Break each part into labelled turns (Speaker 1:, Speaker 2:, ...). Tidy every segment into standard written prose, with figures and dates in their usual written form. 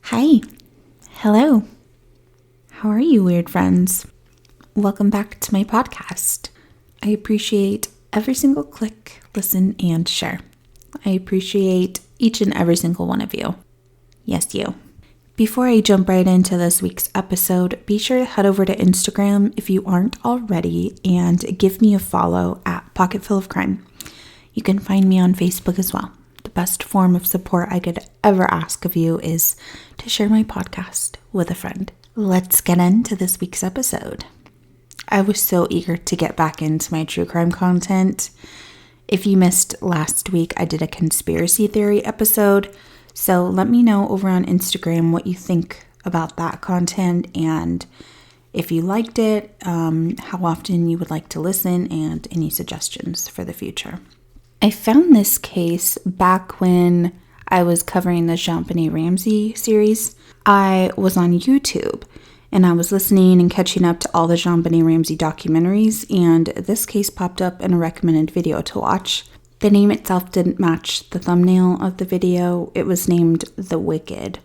Speaker 1: Hi. Hello. How are you, weird friends? Welcome back to my podcast. I appreciate every single click, listen, and share. I appreciate each and every single one of you. Yes, you. Before I jump right into this week's episode, be sure to head over to Instagram if you aren't already and give me a follow at Pocketful of Crime. You can find me on Facebook as well. The best form of support I could ever ask of you is to share my podcast with a friend. Let's get into this week's episode. I was so eager to get back into my true crime content. If you missed last week, I did a conspiracy theory episode. So let me know over on Instagram what you think about that content and if you liked it, how often you would like to listen, and any suggestions for the future. I found this case back when I was covering the JonBenet Ramsey series. I was on YouTube and I was listening and catching up to all the JonBenet Ramsey documentaries, and this case popped up in a recommended video to watch. The name itself didn't match the thumbnail of the video. It was named The Wicked,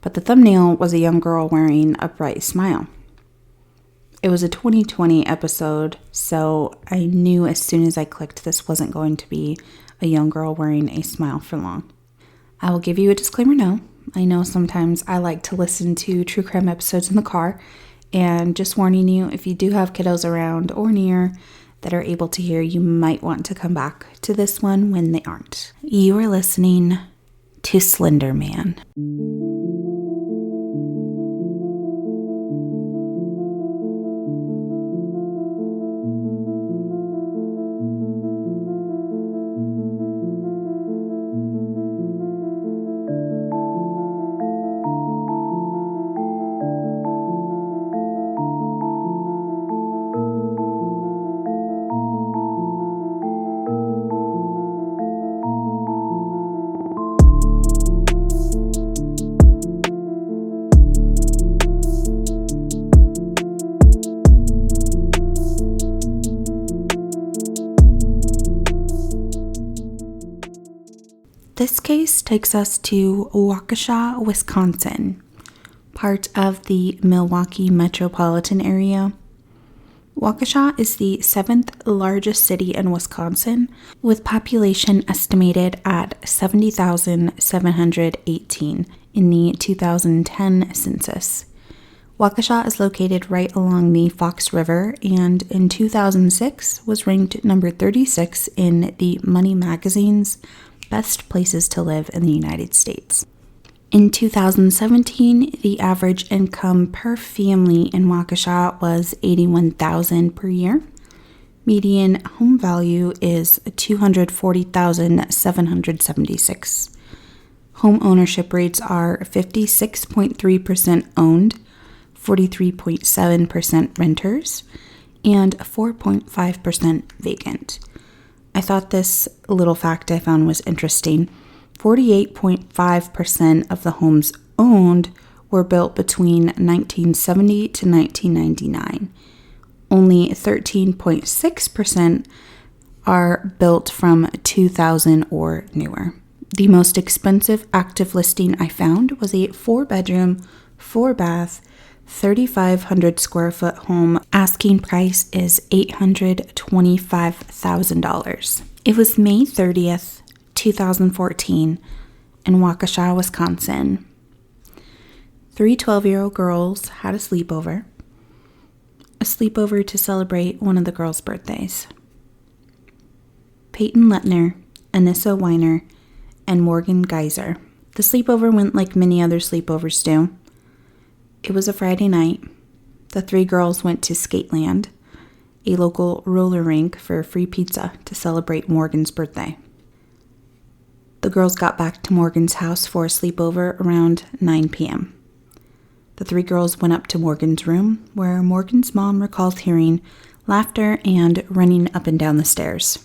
Speaker 1: but the thumbnail was a young girl wearing a bright smile. It was a 2020 episode, so I knew as soon as I clicked this wasn't going to be a young girl wearing a smile for long. I will give you a disclaimer now. I know sometimes I like to listen to true crime episodes in the car, and just warning you, if you do have kiddos around or near that are able to hear, you might want to come back to this one when they aren't. You are listening to Slender Man. This case takes us to Waukesha, Wisconsin, part of the Milwaukee metropolitan area. Waukesha is the 7th largest city in Wisconsin, with population estimated at 70,718 in the 2010 census. Waukesha is located right along the Fox River, and in 2006 was ranked number 36 in the Money magazine's Best Places to Live in the United States. In 2017, the average income per family in Waukesha was $81,000 per year. Median home value is $240,776. Home ownership rates are 56.3% owned, 43.7% renters, and 4.5% vacant. I thought this little fact I found was interesting. 48.5% of the homes owned were built between 1970 to 1999. Only 13.6% are built from 2000 or newer. The most expensive active listing I found was a 4-bedroom, 4-bath, 3,500 square foot home. Asking price is $825,000. It was May 30th, 2014 in Waukesha, Wisconsin. 3 12-year-old girls had a sleepover to celebrate one of the girls' birthdays. Peyton Lettner, Anissa Weiner, and Morgan Geyser. The sleepover went like many other sleepovers do. It was a Friday night. The 3 girls went to Skateland, a local roller rink, for free pizza to celebrate Morgan's birthday. The girls got back to Morgan's house for a sleepover around 9 p.m. The 3 girls went up to Morgan's room, where Morgan's mom recalls hearing laughter and running up and down the stairs.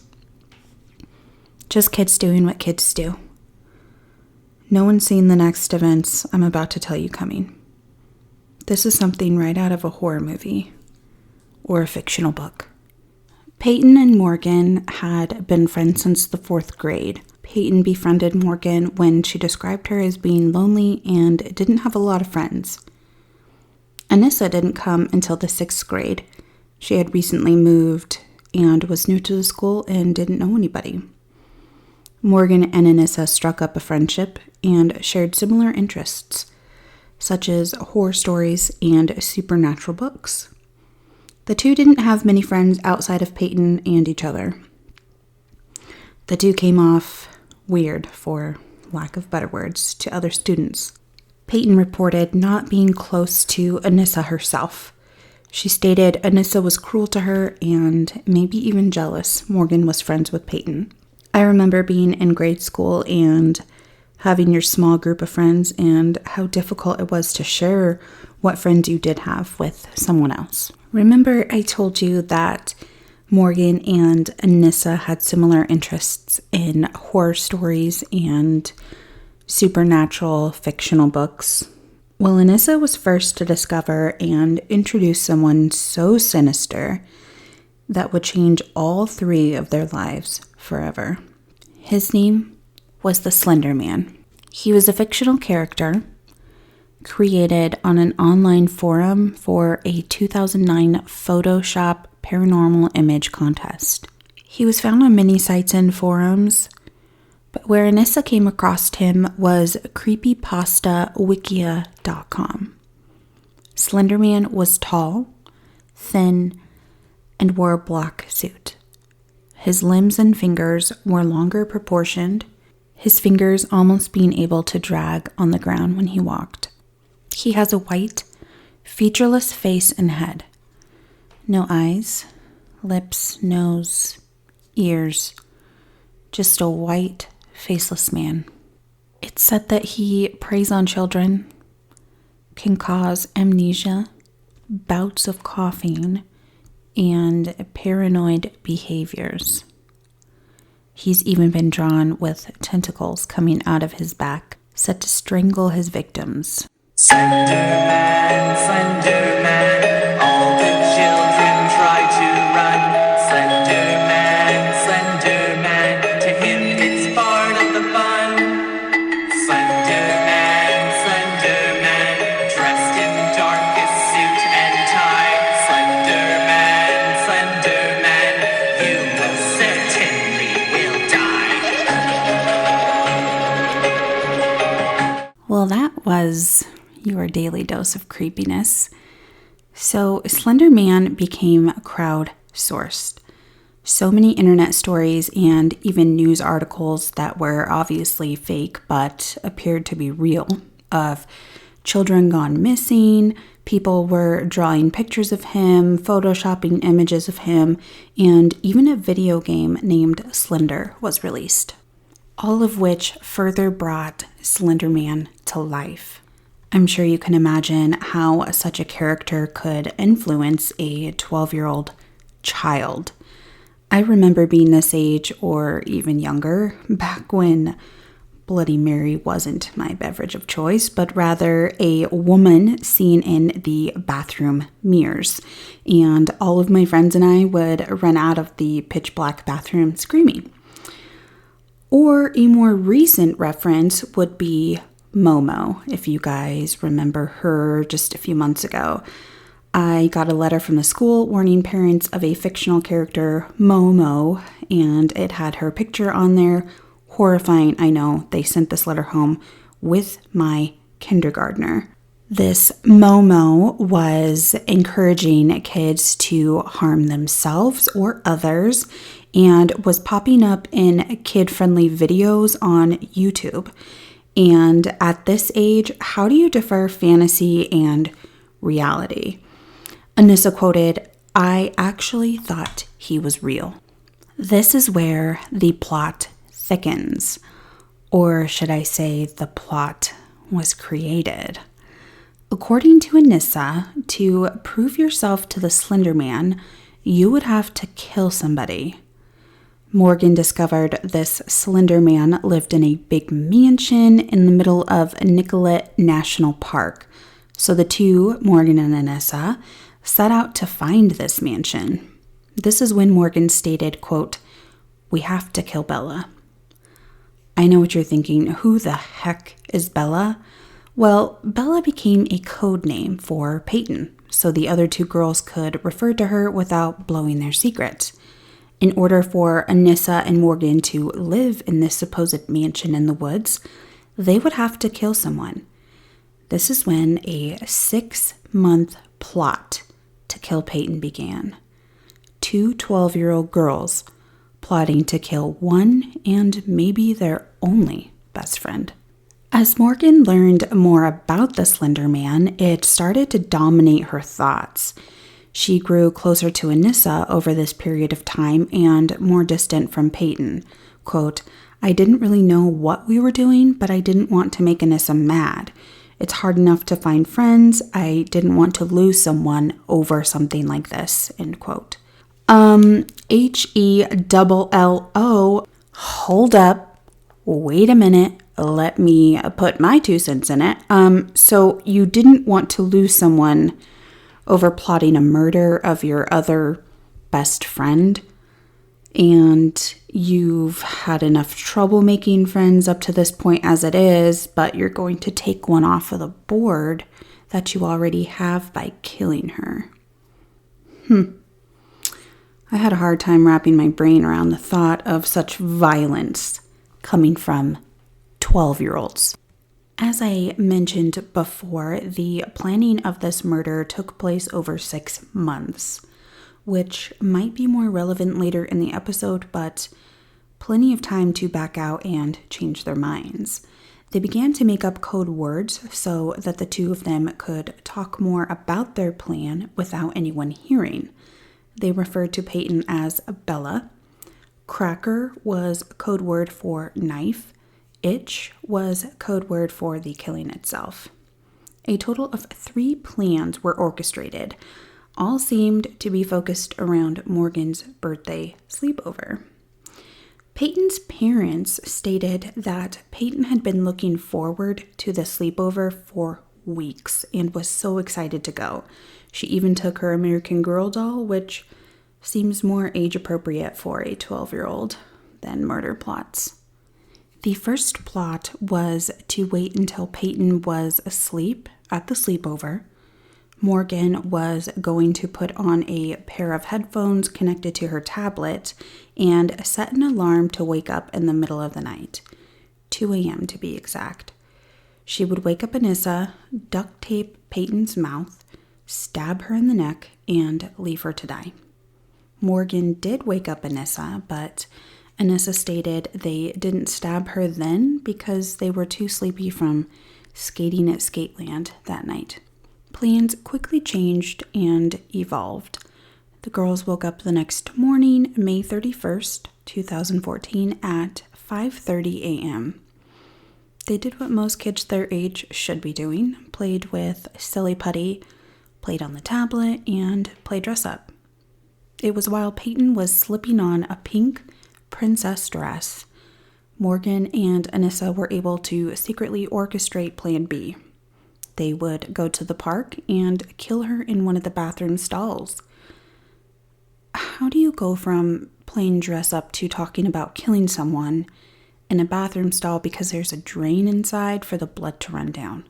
Speaker 1: Just kids doing what kids do. No one's seen the next events I'm about to tell you coming. This is something right out of a horror movie or a fictional book. Peyton and Morgan had been friends since the 4th grade. Peyton befriended Morgan when she described her as being lonely and didn't have a lot of friends. Anissa didn't come until the 6th grade. She had recently moved and was new to the school and didn't know anybody. Morgan and Anissa struck up a friendship and shared similar interests, such as horror stories and supernatural books. The two didn't have many friends outside of Peyton and each other. The two came off weird, for lack of better words, to other students. Peyton reported not being close to Anissa herself. She stated Anissa was cruel to her and maybe even jealous Morgan was friends with Peyton. I remember being in grade school and having your small group of friends and how difficult it was to share what friends you did have with someone else. Remember I told you that Morgan and Anissa had similar interests in horror stories and supernatural fictional books? Well, Anissa was first to discover and introduce someone so sinister that would change all three of their lives forever. His name was the Slender Man. He was a fictional character created on an online forum for a 2009 Photoshop paranormal image contest. He was found on many sites and forums, but where Anissa came across him was creepypastawikia.com. Slender Man was tall, thin, and wore a black suit. His limbs and fingers were longer proportioned, his fingers almost being able to drag on the ground when he walked. He has a white, featureless face and head. No eyes, lips, nose, ears. Just a white, faceless man. It's said that he preys on children, can cause amnesia, bouts of coughing, and paranoid behaviors. He's even been drawn with tentacles coming out of his back, set to strangle his victims.
Speaker 2: Slender Man, all the children try to run. Slender Man, to him it's part of the fun. Slender Man, dressed in darkest suit and tie. Slender Man, you most certainly will die.
Speaker 1: Well, that was your daily dose of creepiness. So Slender Man became crowdsourced. So many internet stories and even news articles that were obviously fake but appeared to be real of children gone missing. People were drawing pictures of him, photoshopping images of him, and even a video game named Slender was released. All of which further brought Slender Man to life. I'm sure you can imagine how such a character could influence a 12-year-old child. I remember being this age or even younger, back when Bloody Mary wasn't my beverage of choice, but rather a woman seen in the bathroom mirrors. And all of my friends and I would run out of the pitch black bathroom screaming. Or a more recent reference would be Momo, if you guys remember her just a few months ago. I got a letter from the school warning parents of a fictional character, Momo, and it had her picture on there. Horrifying, I know. They sent this letter home with my kindergartner. This Momo was encouraging kids to harm themselves or others and was popping up in kid-friendly videos on YouTube. And at this age, how do you differ fantasy and reality? Anissa quoted, "I actually thought he was real." This is where the plot thickens. Or should I say the plot was created. According to Anissa, to prove yourself to the Slender Man, you would have to kill somebody. Morgan discovered this Slender Man lived in a big mansion in the middle of Nicollet National Park. So the two, Morgan and Anissa, set out to find this mansion. This is when Morgan stated, quote, "We have to kill Bella." I know what you're thinking. Who the heck is Bella? Well, Bella became a code name for Peyton, so the other two girls could refer to her without blowing their secret. In order for Anissa and Morgan to live in this supposed mansion in the woods, they would have to kill someone. This is when a 6-month plot to kill Peyton began. 2 12-year-old girls plotting to kill one and maybe their only best friend. As Morgan learned more about the Slender Man, it started to dominate her thoughts. She grew closer to Anissa over this period of time and more distant from Peyton. Quote, I didn't really know what we were doing, but I didn't want to make Anissa mad. It's hard enough to find friends. I didn't want to lose someone over something like this, end quote. HELLO. Hold up. Wait a minute. Let me put my 2 cents in it. So you didn't want to lose someone over plotting a murder of your other best friend, and you've had enough trouble making friends up to this point as it is, but you're going to take one off of the board that you already have by killing her. I had a hard time wrapping my brain around the thought of such violence coming from 12-year-olds. As I mentioned before, the planning of this murder took place over 6 months, which might be more relevant later in the episode, but plenty of time to back out and change their minds. They began to make up code words so that the two of them could talk more about their plan without anyone hearing. They referred to Peyton as Bella. Cracker was code word for knife. Itch was code word for the killing itself. A total of 3 plans were orchestrated. All seemed to be focused around Morgan's birthday sleepover. Peyton's parents stated that Peyton had been looking forward to the sleepover for weeks and was so excited to go. She even took her American Girl doll, which seems more age appropriate for a 12-year-old than murder plots. The first plot was to wait until Peyton was asleep at the sleepover. Morgan was going to put on a pair of headphones connected to her tablet and set an alarm to wake up in the middle of the night, 2 a.m. to be exact. She would wake up Anissa, duct tape Peyton's mouth, stab her in the neck, and leave her to die. Morgan did wake up Anissa, but Anissa stated they didn't stab her then because they were too sleepy from skating at Skateland that night. Plans quickly changed and evolved. The girls woke up the next morning, May 31st, 2014 at 5:30 a.m. They did what most kids their age should be doing, played with silly putty, played on the tablet, and played dress up. It was while Peyton was slipping on a pink princess dress. Morgan and Anissa were able to secretly orchestrate Plan B. They would go to the park and kill her in one of the bathroom stalls. How do you go from playing dress up to talking about killing someone in a bathroom stall because there's a drain inside for the blood to run down?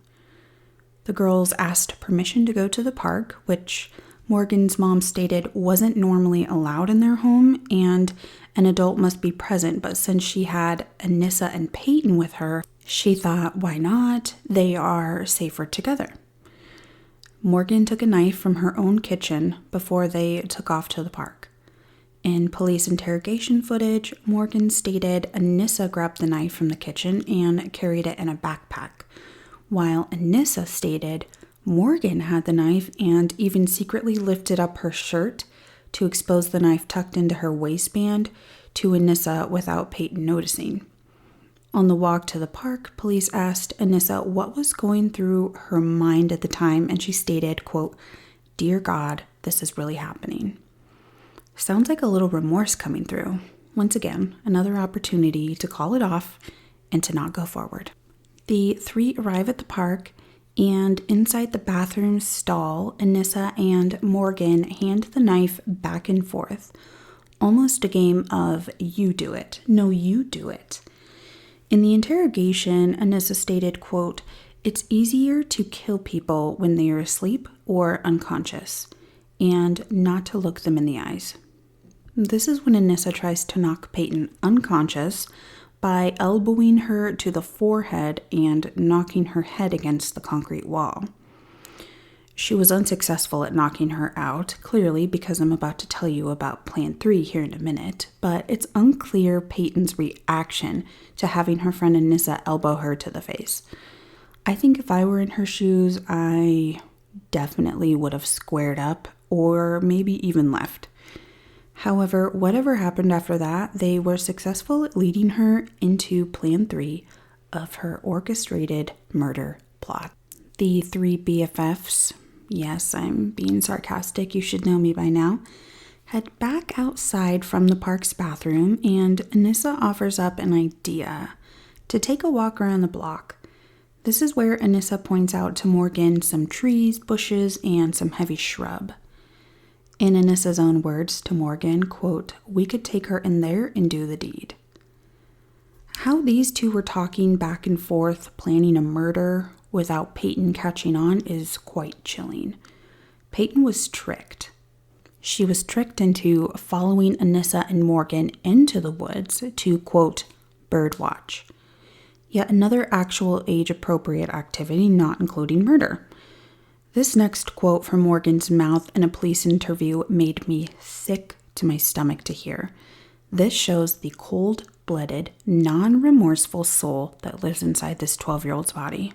Speaker 1: The girls asked permission to go to the park, which Morgan's mom stated wasn't normally allowed in their home, and an adult must be present, but since she had Anissa and Peyton with her, she thought, why not? They are safer together. Morgan took a knife from her own kitchen before they took off to the park. In police interrogation footage, Morgan stated Anissa grabbed the knife from the kitchen and carried it in a backpack, while Anissa stated Morgan had the knife and even secretly lifted up her shirt to expose the knife tucked into her waistband to Anissa without Peyton noticing. On the walk to the park, police asked Anissa what was going through her mind at the time, and she stated, quote, "Dear God, this is really happening." Sounds like a little remorse coming through. Once again, another opportunity to call it off and to not go forward. The 3 arrive at the park, and inside the bathroom stall, Anissa and Morgan hand the knife back and forth. Almost a game of you do it. No, you do it. In the interrogation, Anissa stated, quote, "It's easier to kill people when they are asleep or unconscious, and not to look them in the eyes." This is when Anissa tries to knock Peyton unconscious by elbowing her to the forehead and knocking her head against the concrete wall. She was unsuccessful at knocking her out, clearly because I'm about to tell you about Plan 3 here in a minute, but it's unclear Peyton's reaction to having her friend Anissa elbow her to the face. I think if I were in her shoes, I definitely would have squared up or maybe even left. However, whatever happened after that, they were successful at leading her into Plan 3 of her orchestrated murder plot. The three BFFs, yes, I'm being sarcastic, you should know me by now, head back outside from the park's bathroom, and Anissa offers up an idea to take a walk around the block. This is where Anissa points out to Morgan some trees, bushes, and some heavy shrub. In Anissa's own words to Morgan, quote, "We could take her in there and do the deed." How these two were talking back and forth, planning a murder without Peyton catching on is quite chilling. Peyton was tricked. She was tricked into following Anissa and Morgan into the woods to, quote, birdwatch. Yet another actual age-appropriate activity, not including murder. This next quote from Morgan's mouth in a police interview made me sick to my stomach to hear. This shows the cold-blooded, non-remorseful soul that lives inside this 12-year-old's body.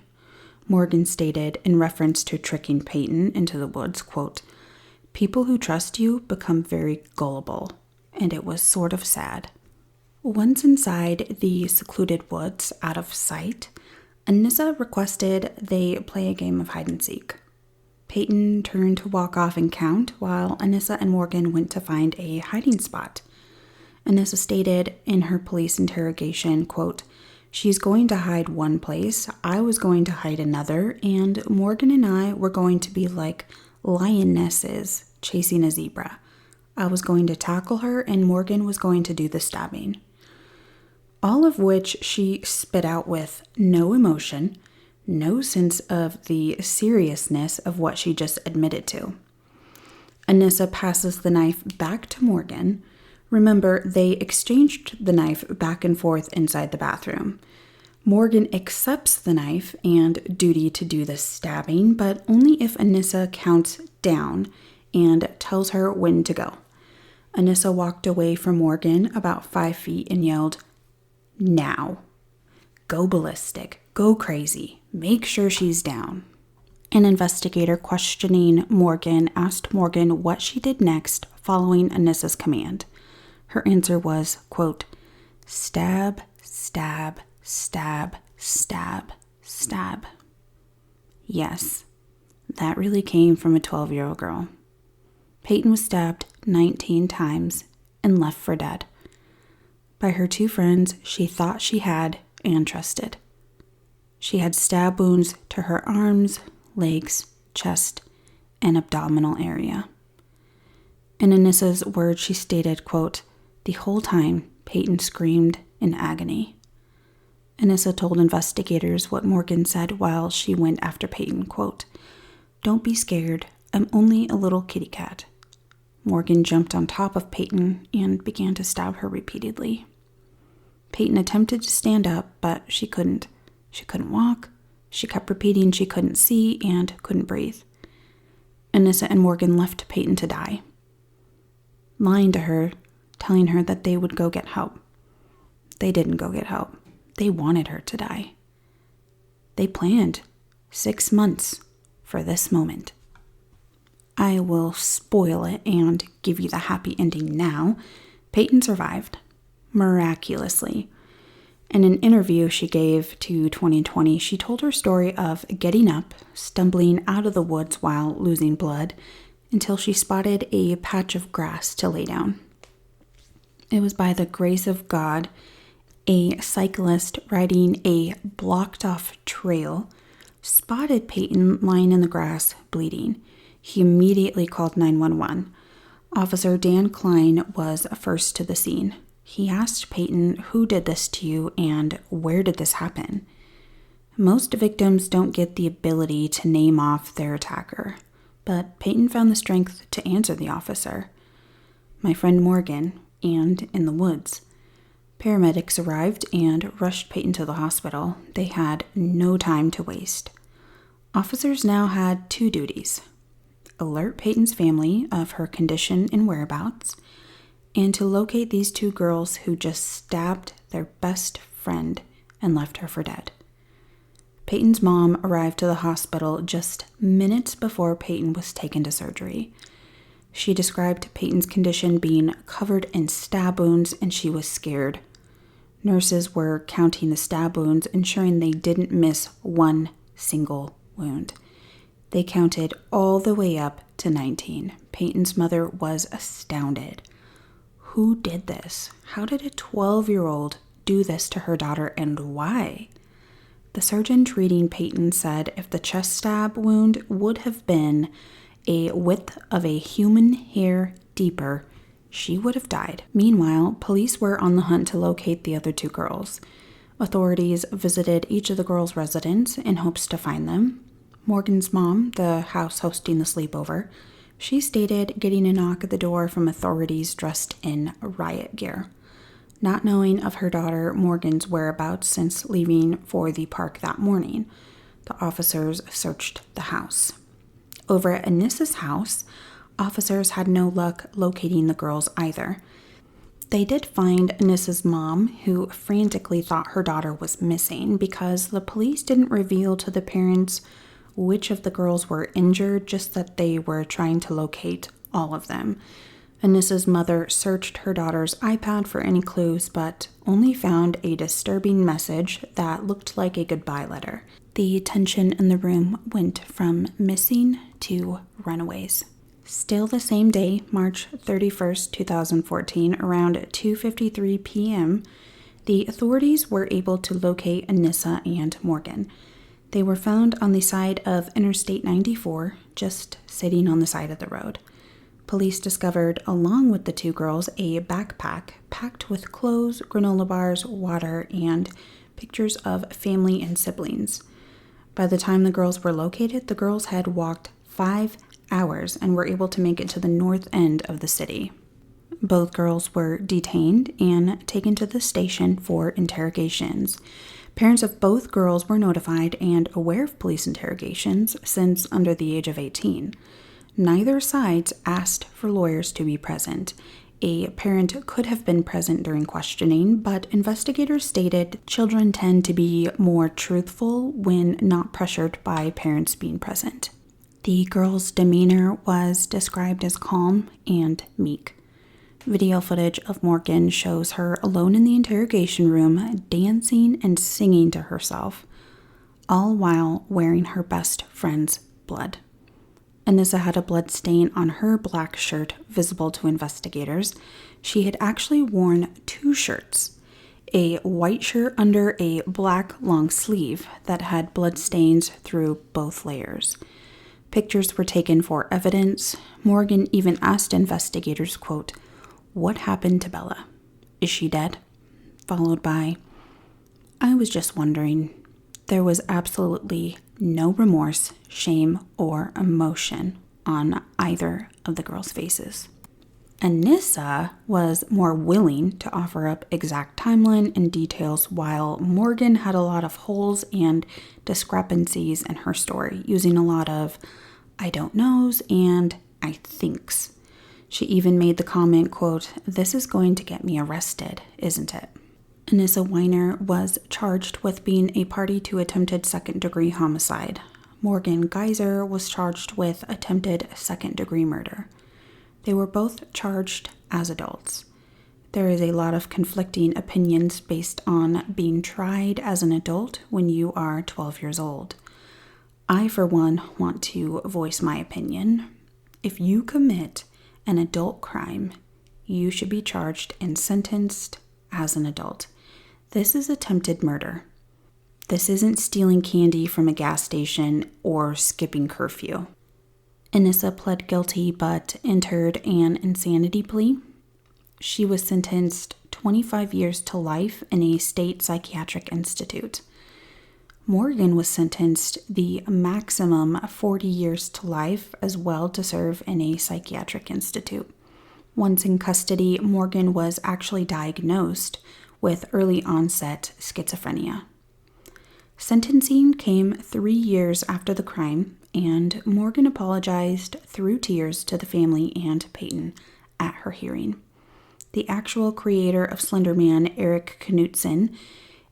Speaker 1: Morgan stated in reference to tricking Peyton into the woods, quote, "People who trust you become very gullible, and it was sort of sad." Once inside the secluded woods, out of sight, Anissa requested they play a game of hide-and-seek. Peyton turned to walk off and count, while Anissa and Morgan went to find a hiding spot. Anissa stated in her police interrogation, quote, "She's going to hide one place, I was going to hide another, and Morgan and I were going to be like lionesses chasing a zebra. I was going to tackle her, and Morgan was going to do the stabbing." All of which she spit out with no emotion, no sense of the seriousness of what she just admitted to. Anissa passes the knife back to Morgan. Remember, they exchanged the knife back and forth inside the bathroom. Morgan accepts the knife and duty to do the stabbing, but only if Anissa counts down and tells her when to go. Anissa walked away from Morgan about 5 feet and yelled, "Now. Go ballistic. Go crazy. Make sure she's down." An investigator questioning Morgan asked Morgan what she did next following Anissa's command. Her answer was, quote, "Stab, stab, stab, stab, stab." Yes, that really came from a 12-year-old girl. Peyton was stabbed 19 times and left for dead by her two friends she thought she had and trusted. She had stab wounds to her arms, legs, chest, and abdominal area. In Anissa's words, she stated, quote, "The whole time, Peyton screamed in agony." Anissa told investigators what Morgan said while she went after Peyton, quote, "Don't be scared, I'm only a little kitty cat." Morgan jumped on top of Peyton and began to stab her repeatedly. Peyton attempted to stand up, but she couldn't. She couldn't walk. She kept repeating she couldn't see and couldn't breathe. Anissa and Morgan left Peyton to die, lying to her, telling her that they would go get help. They didn't go get help. They wanted her to die. They planned 6 months for this moment. I will spoil it and give you the happy ending now. Peyton survived, miraculously. In an interview she gave to 2020, she told her story of getting up, stumbling out of the woods while losing blood, until she spotted a patch of grass to lay down. It was by the grace of God, a cyclist riding a blocked-off trail spotted Peyton lying in the grass, bleeding. He immediately called 911. Officer Dan Klein was first to the scene. He asked Peyton, "Who did this to you and where did this happen?" Most victims don't get the ability to name off their attacker, but Peyton found the strength to answer the officer. "My friend Morgan, and in the woods." Paramedics arrived and rushed Peyton to the hospital. They had no time to waste. Officers now had two duties: alert Peyton's family of her condition and whereabouts, and to locate these two girls who just stabbed their best friend and left her for dead. Peyton's mom arrived to the hospital just minutes before Peyton was taken to surgery. She described Peyton's condition being covered in stab wounds, and she was scared. Nurses were counting the stab wounds, ensuring they didn't miss one single wound. They counted all the way up to 19. Peyton's mother was astounded. Who did this? How did a 12-year-old do this to her daughter, and why? The surgeon treating Peyton said if the chest stab wound would have been a width of a human hair deeper, she would have died. Meanwhile, police were on the hunt to locate the other two girls. Authorities visited each of the girls' residents in hopes to find them. Morgan's mom, the house hosting the sleepover, she stated getting a knock at the door from authorities dressed in riot gear. Not knowing of her daughter Morgan's whereabouts since leaving for the park that morning, the officers searched the house. Over at Anissa's house, officers had no luck locating the girls either. They did find Anissa's mom, who frantically thought her daughter was missing because the police didn't reveal to the parents which of the girls were injured, just that they were trying to locate all of them. Anissa's mother searched her daughter's iPad for any clues, but only found a disturbing message that looked like a goodbye letter. The tension in the room went from missing to runaways. Still the same day, March 31st, 2014, around 2:53 p.m., the authorities were able to locate Anissa and Morgan. They were found on the side of Interstate 94, just sitting on the side of the road. Police discovered, along with the two girls, a backpack packed with clothes, granola bars, water, and pictures of family and siblings. By the time the girls were located, the girls had walked 5 hours and were able to make it to the north end of the city. Both girls were detained and taken to the station for interrogations. Parents of both girls were notified and aware of police interrogations since under the age of 18. Neither sides asked for lawyers to be present. A parent could have been present during questioning, but investigators stated children tend to be more truthful when not pressured by parents being present. The girl's demeanor was described as calm and meek. Video footage of Morgan shows her alone in the interrogation room, dancing and singing to herself, all while wearing her best friend's blood. Anissa had a blood stain on her black shirt visible to investigators. She had actually worn two shirts, a white shirt under a black long sleeve that had blood stains through both layers. Pictures were taken for evidence. Morgan even asked investigators, quote, "What happened to Bella? Is she dead?" Followed by, "I was just wondering." There was absolutely no remorse, shame, or emotion on either of the girls' faces. Anissa was more willing to offer up exact timeline and details, while Morgan had a lot of holes and discrepancies in her story, using a lot of "I don't knows" and "I thinks." She even made the comment, quote, "This is going to get me arrested, isn't it?" Anissa Weiner was charged with being a party to attempted second-degree homicide. Morgan Geyser was charged with attempted second-degree murder. They were both charged as adults. There is a lot of conflicting opinions based on being tried as an adult when you are 12 years old. I, for one, want to voice my opinion. If you commit an adult crime, you should be charged and sentenced as an adult. This is attempted murder. This isn't stealing candy from a gas station or skipping curfew. Anissa pled guilty but entered an insanity plea. She was sentenced 25 years to life in a state psychiatric institute. Morgan was sentenced the maximum 40 years to life as well to serve in a psychiatric institute. Once in custody, Morgan was actually diagnosed with early onset schizophrenia. Sentencing came 3 years after the crime, and Morgan apologized through tears to the family and Peyton at her hearing. The actual creator of Slender Man, Eric Knudsen,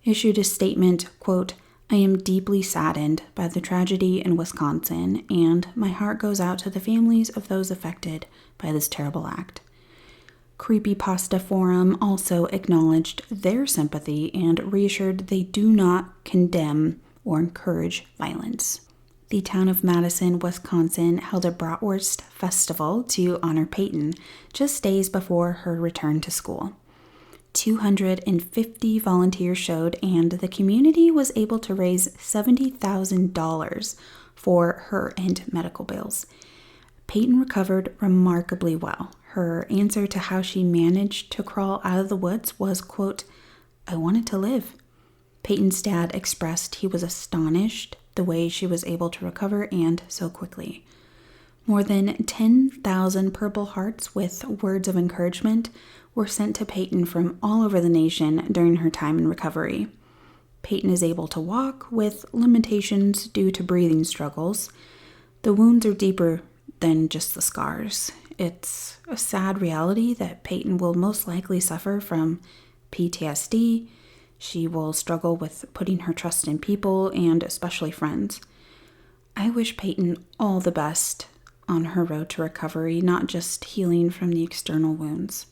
Speaker 1: issued a statement, quote, "I am deeply saddened by the tragedy in Wisconsin, and my heart goes out to the families of those affected by this terrible act." Creepypasta Forum also acknowledged their sympathy and reassured they do not condemn or encourage violence. The town of Madison, Wisconsin held a Bratwurst festival to honor Peyton just days before her return to school. 250 volunteers showed, and the community was able to raise $70,000 for her and medical bills. Peyton recovered remarkably well. Her answer to how she managed to crawl out of the woods was, quote, "I wanted to live." Peyton's dad expressed he was astonished the way she was able to recover and so quickly. More than 10,000 Purple Hearts with words of encouragement were sent to Peyton from all over the nation during her time in recovery. Peyton is able to walk with limitations due to breathing struggles. The wounds are deeper than just the scars. It's a sad reality that Peyton will most likely suffer from PTSD. She will struggle with putting her trust in people and especially friends. I wish Peyton all the best on her road to recovery, not just healing from the external wounds.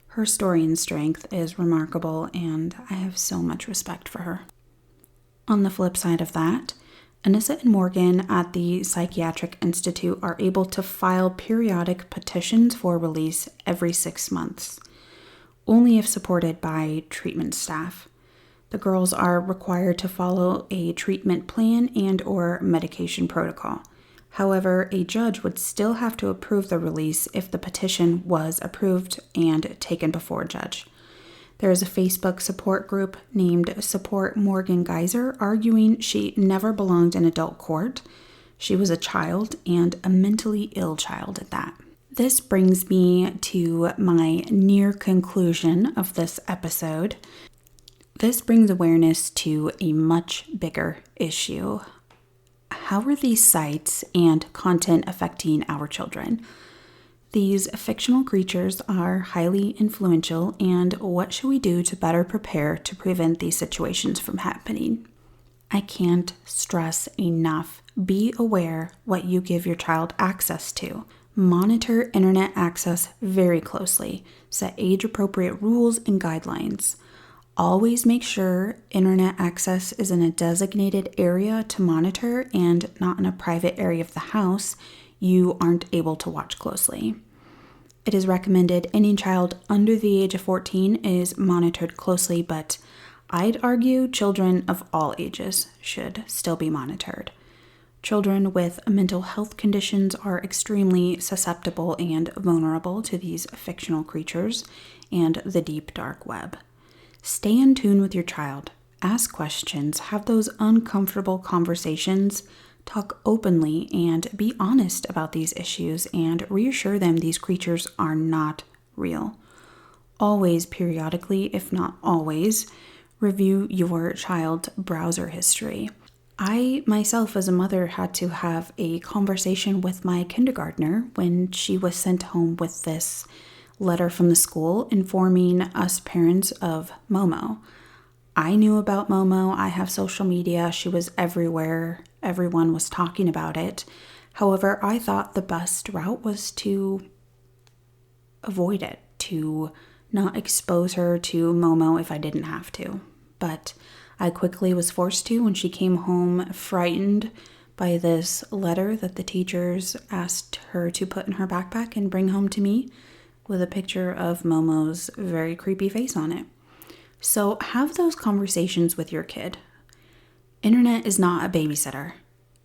Speaker 1: Her story and strength is remarkable, and I have so much respect for her. On the flip side of that, Anissa and Morgan at the Psychiatric Institute are able to file periodic petitions for release every 6 months, only if supported by treatment staff. The girls are required to follow a treatment plan and/or medication protocol. However, a judge would still have to approve the release if the petition was approved and taken before a judge. There is a Facebook support group named Support Morgan Geyser, arguing she never belonged in adult court. She was a child, and a mentally ill child at that. This brings me to my near conclusion of this episode. This brings awareness to a much bigger issue. How are these sites and content affecting our children? These fictional creatures are highly influential, and what should we do to better prepare to prevent these situations from happening? I can't stress enough. Be aware what you give your child access to. Monitor internet access very closely. Set age-appropriate rules and guidelines. Always make sure internet access is in a designated area to monitor and not in a private area of the house you aren't able to watch closely. It is recommended any child under the age of 14 is monitored closely, but I'd argue children of all ages should still be monitored. Children with mental health conditions are extremely susceptible and vulnerable to these fictional creatures and the deep dark web. Stay in tune with your child. Ask questions, have those uncomfortable conversations, talk openly, and be honest about these issues and reassure them these creatures are not real. Always, periodically, if not always, review your child's browser history. I myself, as a mother, had to have a conversation with my kindergartner when she was sent home with this letter from the school informing us parents of Momo. I knew about Momo. I have social media. She was everywhere. Everyone was talking about it. However, I thought the best route was to avoid it, to not expose her to Momo if I didn't have to. But I quickly was forced to when she came home frightened by this letter that the teachers asked her to put in her backpack and bring home to me with a picture of Momo's very creepy face on it. So have those conversations with your kid. Internet is not a babysitter.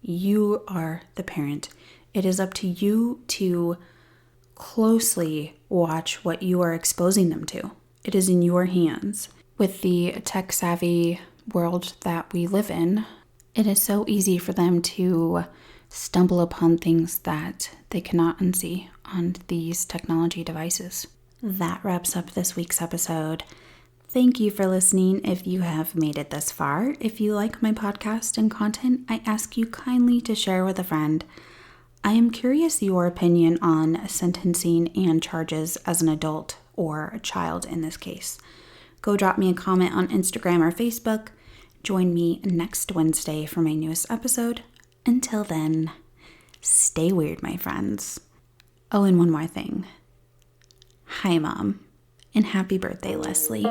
Speaker 1: You are the parent. It is up to you to closely watch what you are exposing them to. It is in your hands. With the tech-savvy world that we live in, it is so easy for them to stumble upon things that they cannot unsee on these technology devices. That wraps up this week's episode. Thank you for listening if you have made it this far. If you like my podcast and content, I ask you kindly to share with a friend. I am curious your opinion on sentencing and charges as an adult or a child in this case. Go drop me a comment on Instagram or Facebook. Join me next Wednesday for my newest episode. Until then, stay weird, my friends. Oh, and one more thing. Hi, Mom, and happy birthday, Leslie.